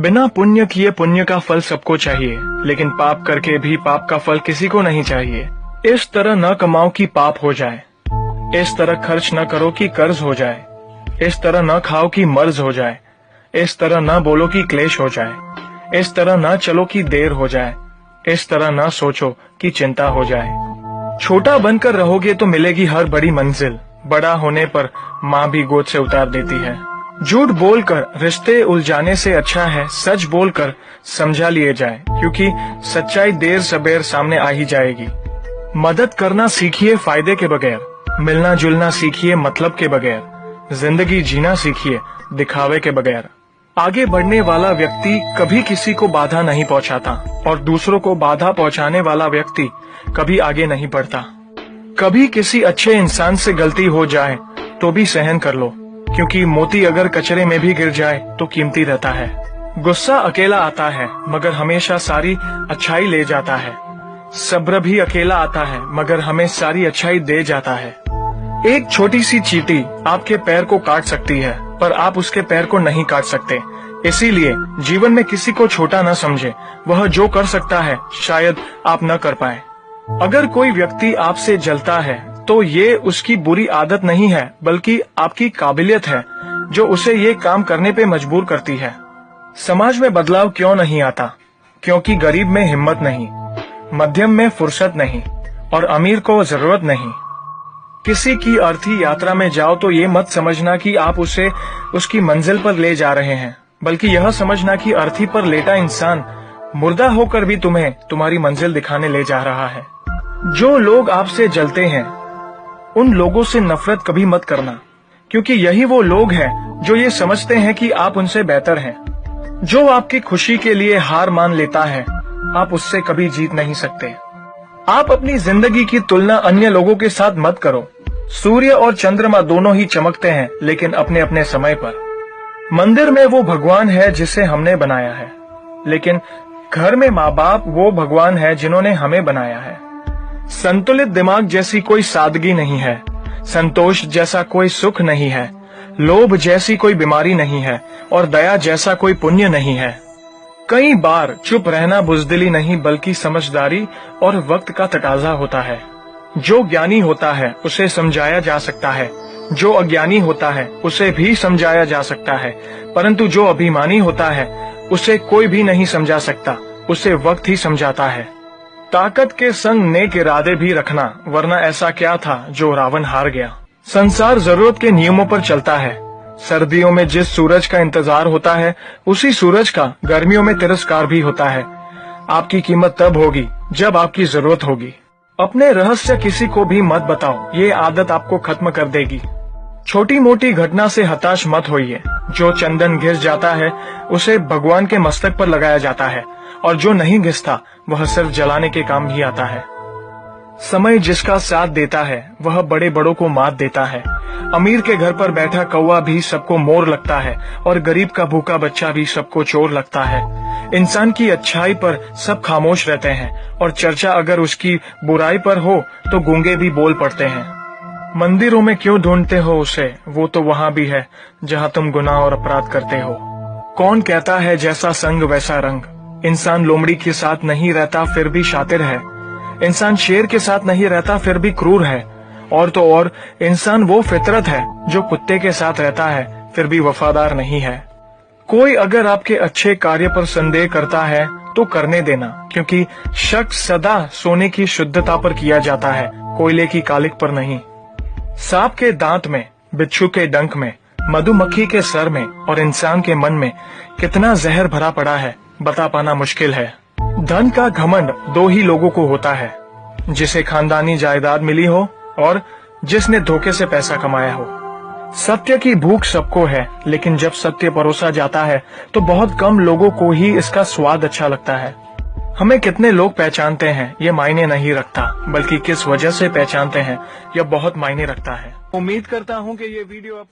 बिना पुण्य किए पुण्य का फल सबको चाहिए, लेकिन पाप करके भी पाप का फल किसी को नहीं चाहिए। इस तरह न कमाओ कि पाप हो जाए, इस तरह खर्च न करो कि कर्ज हो जाए, इस तरह न खाओ कि मर्ज हो जाए, इस तरह न बोलो कि क्लेश हो जाए, इस तरह न चलो कि देर हो जाए, इस तरह न सोचो कि चिंता हो जाए। छोटा बनकर रहोगे तो मिलेगी हर बड़ी मंजिल, बड़ा होने पर माँ भी गोद से उतार देती है। झूठ बोलकर रिश्ते उलझाने से अच्छा है सच बोलकर समझा लिए जाए, क्योंकि सच्चाई देर सबेर सामने आ ही जाएगी। मदद करना सीखिए फायदे के बगैर, मिलना जुलना सीखिए मतलब के बगैर, जिंदगी जीना सीखिए दिखावे के बगैर। आगे बढ़ने वाला व्यक्ति कभी किसी को बाधा नहीं पहुंचाता और दूसरों को बाधा पहुंचाने वाला व्यक्ति कभी आगे नहीं बढ़ता। कभी किसी अच्छे इंसान से गलती हो जाए तो भी सहन कर लो, क्योंकि मोती अगर कचरे में भी गिर जाए तो कीमती रहता है। गुस्सा अकेला आता है मगर हमेशा सारी अच्छाई ले जाता है। सब्र भी अकेला आता है मगर हमें सारी अच्छाई दे जाता है। एक छोटी सी चींटी आपके पैर को काट सकती है पर आप उसके पैर को नहीं काट सकते। इसीलिए जीवन में किसी को छोटा न समझे, वह जो कर सकता है शायद आप न कर पाए। अगर कोई व्यक्ति आपसे जलता है तो ये उसकी बुरी आदत नहीं है बल्कि आपकी काबिलियत है जो उसे ये काम करने पे मजबूर करती है। समाज में बदलाव क्यों नहीं आता? क्योंकि गरीब में हिम्मत नहीं, मध्यम में फुर्सत नहीं और अमीर को जरूरत नहीं। किसी की अर्थी यात्रा में जाओ तो ये मत समझना कि आप उसे उसकी मंजिल पर ले जा रहे हैं, बल्कि यह समझना कि अर्थी पर लेटा इंसान मुर्दा होकर भी तुम्हें तुम्हारी मंजिल दिखाने ले जा रहा है। जो लोग आपसे जलते हैं उन लोगों से नफरत कभी मत करना, क्योंकि यही वो लोग हैं जो ये समझते हैं कि आप उनसे बेहतर हैं। जो आपकी खुशी के लिए हार मान लेता है आप उससे कभी जीत नहीं सकते। आप अपनी जिंदगी की तुलना अन्य लोगों के साथ मत करो। सूर्य और चंद्रमा दोनों ही चमकते हैं लेकिन अपने अपने समय पर। मंदिर में वो भगवान है जिसे हमने बनाया है, लेकिन घर में माँ बाप वो भगवान है जिन्होंने हमें बनाया है। संतुलित दिमाग जैसी कोई सादगी नहीं है, संतोष जैसा कोई सुख नहीं है, लोभ जैसी कोई बीमारी नहीं है और दया जैसा कोई पुण्य नहीं है। कई बार चुप रहना बुजदिली नहीं बल्कि समझदारी और वक्त का तकाजा होता है। जो ज्ञानी होता है उसे समझाया जा सकता है, जो अज्ञानी होता है उसे भी समझाया जा सकता है, परंतु जो अभिमानी होता है उसे कोई भी नहीं समझा सकता, उसे वक्त ही समझाता है। ताकत के संग नेक इरादे भी रखना, वरना ऐसा क्या था जो रावण हार गया। संसार जरूरत के नियमों पर चलता है। सर्दियों में जिस सूरज का इंतजार होता है उसी सूरज का गर्मियों में तिरस्कार भी होता है। आपकी कीमत तब होगी जब आपकी जरूरत होगी। अपने रहस्य किसी को भी मत बताओ, ये आदत आपको खत्म कर देगी। छोटी मोटी घटना से हताश मत होइए। जो चंदन घिस जाता है उसे भगवान के मस्तक पर लगाया जाता है और जो नहीं घिसता वह सिर्फ जलाने के काम ही आता है। समय जिसका साथ देता है वह बड़े बड़ों को मात देता है। अमीर के घर पर बैठा कौवा भी सबको मोर लगता है और गरीब का भूखा बच्चा भी सबको चोर लगता है। इंसान की अच्छाई पर सब खामोश रहते हैं और चर्चा अगर उसकी बुराई पर हो तो गूंगे भी बोल पड़ते हैं। मंदिरों में क्यों ढूंढते हो उसे, वो तो वहाँ भी है जहाँ तुम गुनाह और अपराध करते हो। कौन कहता है जैसा संग वैसा रंग। इंसान लोमड़ी के साथ नहीं रहता फिर भी शातिर है, इंसान शेर के साथ नहीं रहता फिर भी क्रूर है, और तो और इंसान वो फितरत है जो कुत्ते के साथ रहता है फिर भी वफादार नहीं है। कोई अगर आपके अच्छे कार्य पर संदेह करता है तो करने देना, क्योंकि शक सदा सोने की शुद्धता पर किया जाता है, कोयले की कालिक पर नहीं। सांप के दांत में, बिच्छू के डंक में, मधुमक्खी के सर में और इंसान के मन में कितना जहर भरा पड़ा है बता पाना मुश्किल है। धन का घमंड दो ही लोगों को होता है, जिसे खानदानी जायदाद मिली हो और जिसने धोखे से पैसा कमाया हो। सत्य की भूख सबको है, लेकिन जब सत्य परोसा जाता है तो बहुत कम लोगों को ही इसका स्वाद अच्छा लगता है। हमें कितने लोग पहचानते हैं ये मायने नहीं रखता, बल्कि किस वजह से पहचानते हैं यह बहुत मायने रखता है। उम्मीद करता हूँ कि ये वीडियो